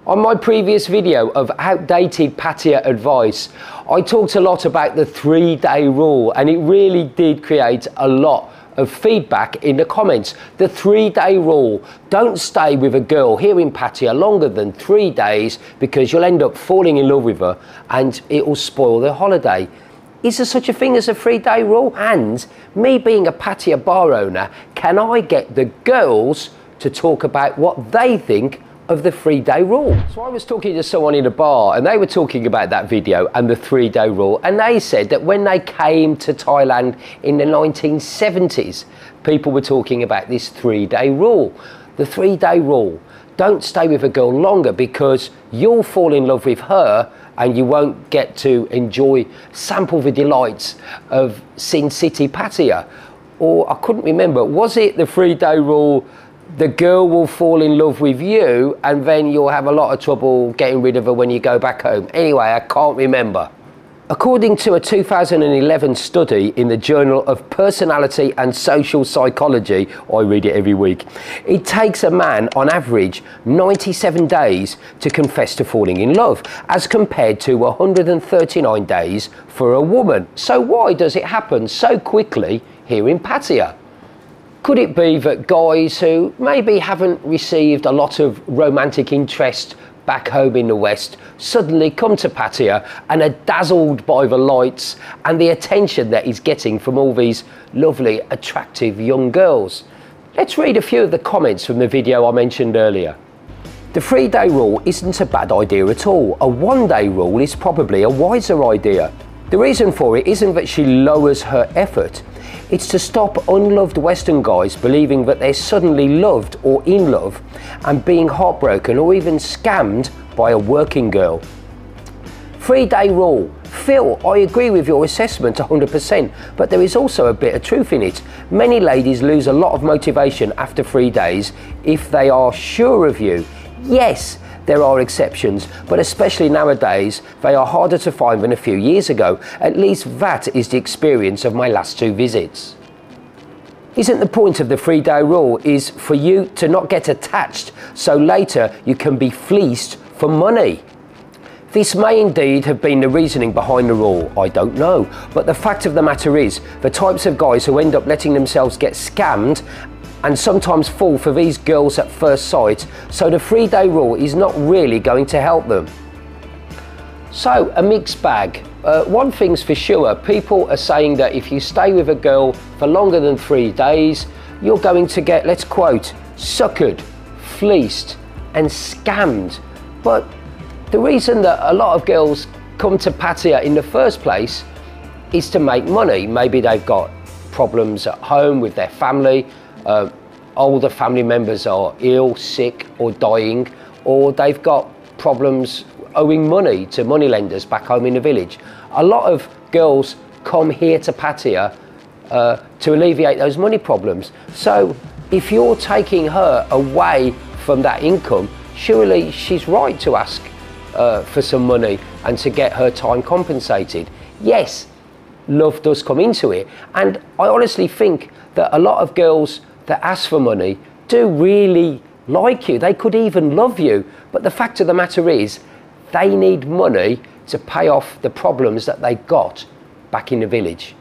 On my previous video of outdated Pattaya advice, I talked a lot about the 3-day rule, and it really did create a lot of feedback in the comments. The 3-day rule: don't stay with a girl here in Pattaya longer than 3 days because you'll end up falling in love with her and it will spoil the holiday. Is there such a thing as a 3-day rule? And me being a Pattaya bar owner, can I get the girls to talk about what they think of the 3-day rule? So I was talking to someone in a bar and they were talking about that video and the 3-day rule, and they said that when they came to Thailand in the 1970s, people were talking about this 3-day rule. The 3-day rule: don't stay with a girl longer because you'll fall in love with her and you won't get to sample the delights of Sin City Pattaya. Or I couldn't remember, was it the 3-day rule: the girl will fall in love with you and then you'll have a lot of trouble getting rid of her when you go back home? Anyway, I can't remember. According to a 2011 study in the Journal of Personality and Social Psychology, I read it every week, it takes a man on average 97 days to confess to falling in love, as compared to 139 days for a woman. So why does it happen so quickly here in Pattaya? Could it be that guys who maybe haven't received a lot of romantic interest back home in the West suddenly come to Pattaya and are dazzled by the lights and the attention that he's getting from all these lovely, attractive young girls? Let's read a few of the comments from the video I mentioned earlier. The 3-day rule isn't a bad idea at all. A 1-day rule is probably a wiser idea. The reason for it isn't that she lowers her effort. It's to stop unloved Western guys believing that they're suddenly loved or in love and being heartbroken or even scammed by a working girl. 3-day rule. Phil, I agree with your assessment 100%, but there is also a bit of truth in it. Many ladies lose a lot of motivation after 3 days if they are sure of you. Yes, there are exceptions, but especially nowadays, they are harder to find than a few years ago. At least that is the experience of my last 2 visits. Isn't the point of the 3-day rule is for you to not get attached, so later you can be fleeced for money? This may indeed have been the reasoning behind the rule, I don't know, but the fact of the matter is, the types of guys who end up letting themselves get scammed and sometimes fall for these girls at first sight, so the 3-day rule is not really going to help them. So, a mixed bag. One thing's for sure, people are saying that if you stay with a girl for longer than 3 days, you're going to get, let's quote, suckered, fleeced and scammed. But the reason that a lot of girls come to Pattaya in the first place is to make money. Maybe they've got problems at home with their family, older family members are ill, sick or dying, or they've got problems owing money to moneylenders back home in the village. A lot of girls come here to Pattaya to alleviate those money problems. So if you're taking her away from that income, surely she's right to ask for some money and to get her time compensated. Yes, love does come into it, and I honestly think that a lot of girls that ask for money do really like you. They could even love you, but the fact of the matter is they need money to pay off the problems that they got back in the village.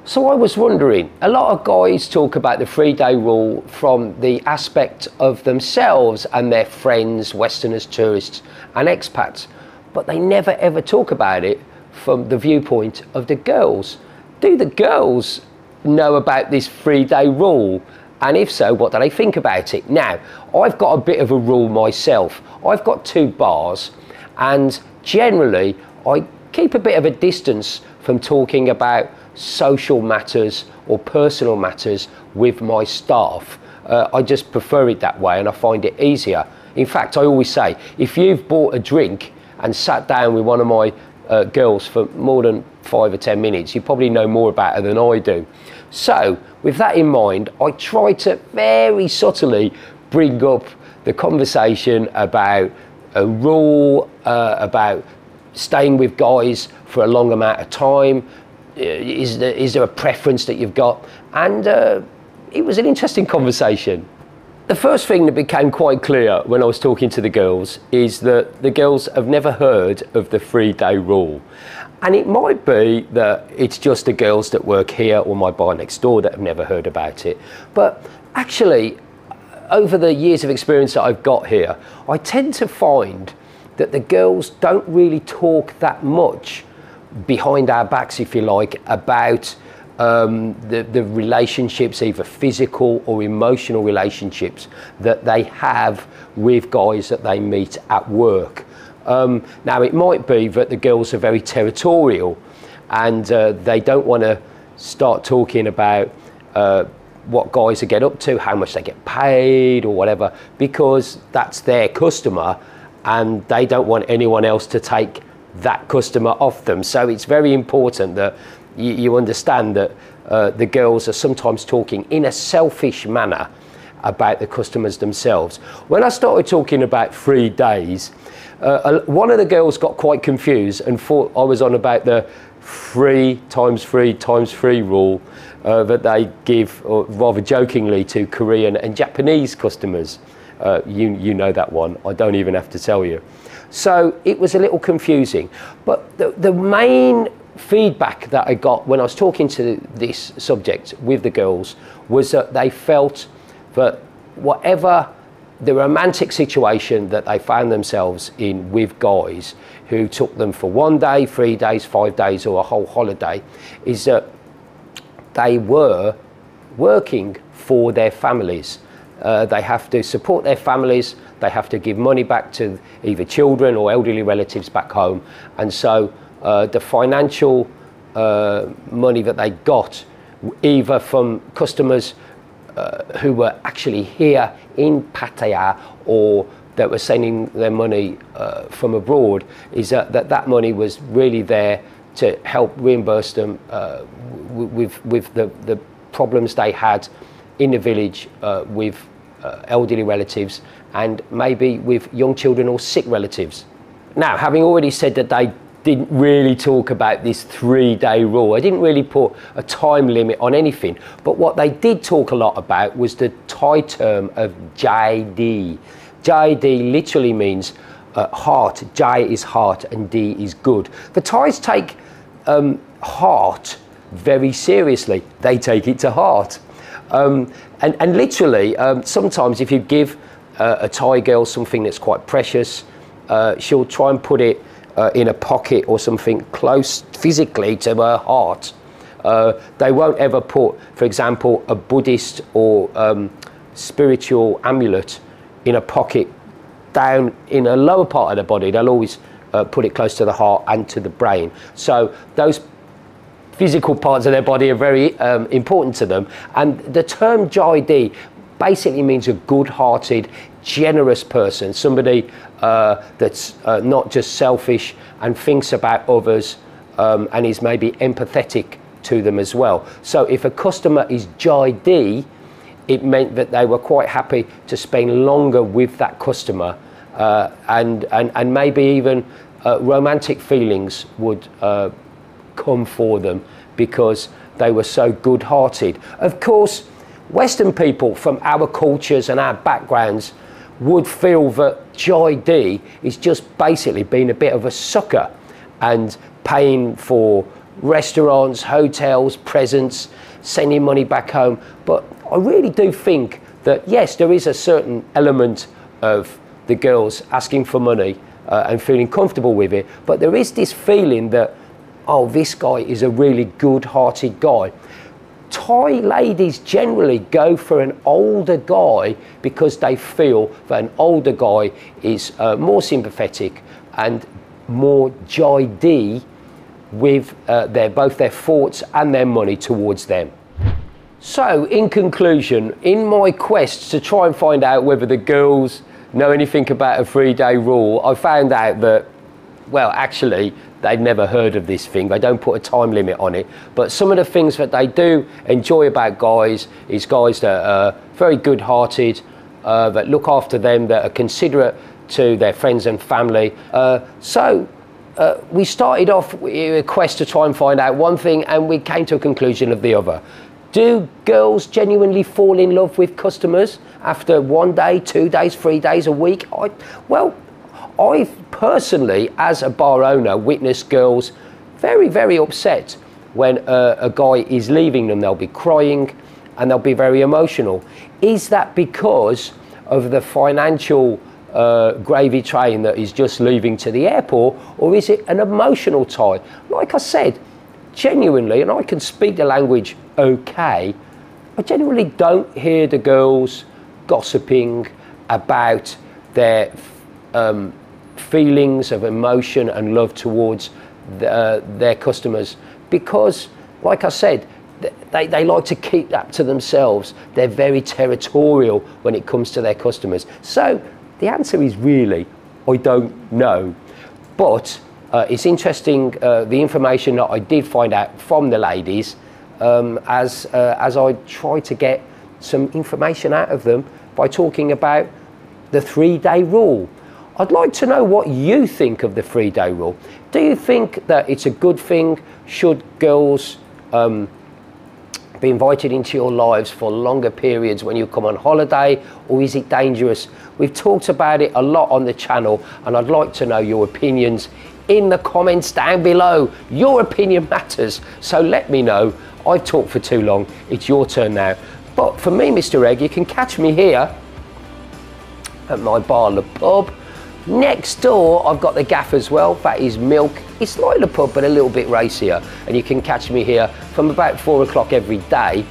So I was wondering, a lot of guys talk about the 3-day rule from the aspect of themselves and their friends, Westerners, tourists and expats, but they never ever talk about it from the viewpoint of the girls. Do the girls know about this 3-day rule? And if so, what do they think about it? Now, I've got a bit of a rule myself. I've got 2 bars, and generally I keep a bit of a distance from talking about social matters or personal matters with my staff. I just prefer it that way and I find it easier. In fact, I always say, if you've bought a drink and sat down with one of my girls for more than 5 or 10 minutes, you probably know more about her than I do. So with that in mind, I try to very subtly bring up the conversation about a rule, about staying with guys for a long amount of time. Is there a preference that you've got? And it was an interesting conversation. The first thing that became quite clear when I was talking to the girls is that the girls have never heard of the 3-day rule. And it might be that it's just the girls that work here or my bar next door that have never heard about it. But actually, over the years of experience that I've got here, I tend to find that the girls don't really talk that much behind our backs, if you like, about the relationships, either physical or emotional relationships that they have with guys that they meet at work. Now it might be that the girls are very territorial and they don't want to start talking about what guys get up to, how much they get paid or whatever, because that's their customer and they don't want anyone else to take that customer off them. So it's very important that you understand that the girls are sometimes talking in a selfish manner about the customers themselves. When I started talking about 3 days, one of the girls got quite confused and thought I was on about the 3 times 3 times 3 rule that they give, or rather jokingly, to Korean and Japanese customers. You know that one, I don't even have to tell you. So it was a little confusing, but the main feedback that I got when I was talking to this subject with the girls was that they felt that whatever the romantic situation that they found themselves in with guys who took them for 1 day, 3 days, 5 days or a whole holiday, is that they were working for their families. They have to support their families, they have to give money back to either children or elderly relatives back home, and so the financial money that they got, either from customers who were actually here in Pattaya or that were sending their money from abroad, is that money was really there to help reimburse them with the problems they had in the village with elderly relatives and maybe with young children or sick relatives. Now, having already said that they didn't really talk about this 3-day rule, I didn't really put a time limit on anything, but what they did talk a lot about was the Thai term of JD. JD literally means heart. J is heart and D is good. The Thais take heart very seriously. They take it to heart. And literally, sometimes if you give a Thai girl something that's quite precious, she'll try and put it in a pocket or something close physically to her heart. They won't ever put, for example, a Buddhist or spiritual amulet in a pocket down in a lower part of the body. They'll always put it close to the heart and to the brain. So those physical parts of their body are very important to them. And the term Jai basically means a good-hearted, generous person, somebody that's not just selfish and thinks about others and is maybe empathetic to them as well. So if a customer is Jai, it meant that they were quite happy to spend longer with that customer and maybe even romantic feelings would come for them because they were so good-hearted. Of course, Western people from our cultures and our backgrounds would feel that Jai is just basically being a bit of a sucker and paying for restaurants, hotels, presents, sending money back home. But I really do think that, yes, there is a certain element of the girls asking for money and feeling comfortable with it, but there is this feeling that, oh, this guy is a really good-hearted guy. Thai ladies generally go for an older guy because they feel that an older guy is more sympathetic and more Jai with both their thoughts and their money towards them. So, in conclusion, in my quest to try and find out whether the girls know anything about a 3-day rule, I found out that, well, actually, they've never heard of this thing. They don't put a time limit on it. But some of the things that they do enjoy about guys is guys that are very good-hearted, that look after them, that are considerate to their friends and family. So we started off with a quest to try and find out one thing, and we came to a conclusion of the other. Do girls genuinely fall in love with customers after 1 day, 2 days, 3 days, a week? I've personally, as a bar owner, witnessed girls very, very upset when a guy is leaving them. They'll be crying and they'll be very emotional. Is that because of the financial gravy train that is just leaving to the airport, or is it an emotional tie? Like I said, genuinely, and I can speak the language okay, I genuinely don't hear the girls gossiping about their feelings of emotion and love towards their customers, because, like I said, they like to keep that to themselves. They're very territorial when it comes to their customers. So the answer is really, I don't know. But it's interesting, the information that I did find out from the ladies, as I try to get some information out of them by talking about the 3-day rule. I'd like to know what you think of the 3-day rule. Do you think that it's a good thing? Should girls be invited into your lives for longer periods when you come on holiday, or is it dangerous? We've talked about it a lot on the channel, and I'd like to know your opinions in the comments down below. Your opinion matters, so let me know. I've talked for too long. It's your turn now. But for me, Mr. Egg, you can catch me here at my bar, Le Pub. Next door, I've got the gaff as well. That is Milk. It's like the pub, but a little bit racier. And you can catch me here from about 4 o'clock every day.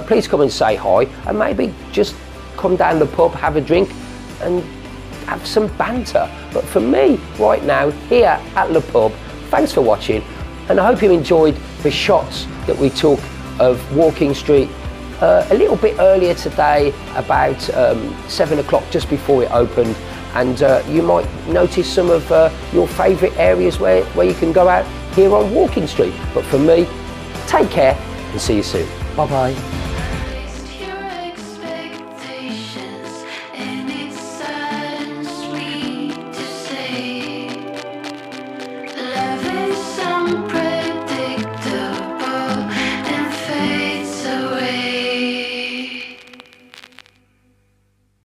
Please come and say hi, and maybe just come down the pub, have a drink, and have some banter. But for me, right now, here at Le Pub, thanks for watching, and I hope you enjoyed the shots that we took of Walking Street a little bit earlier today, about 7 o'clock, just before it opened. And you might notice some of your favourite areas where you can go out here on Walking Street. But for me, take care and see you soon. Bye bye.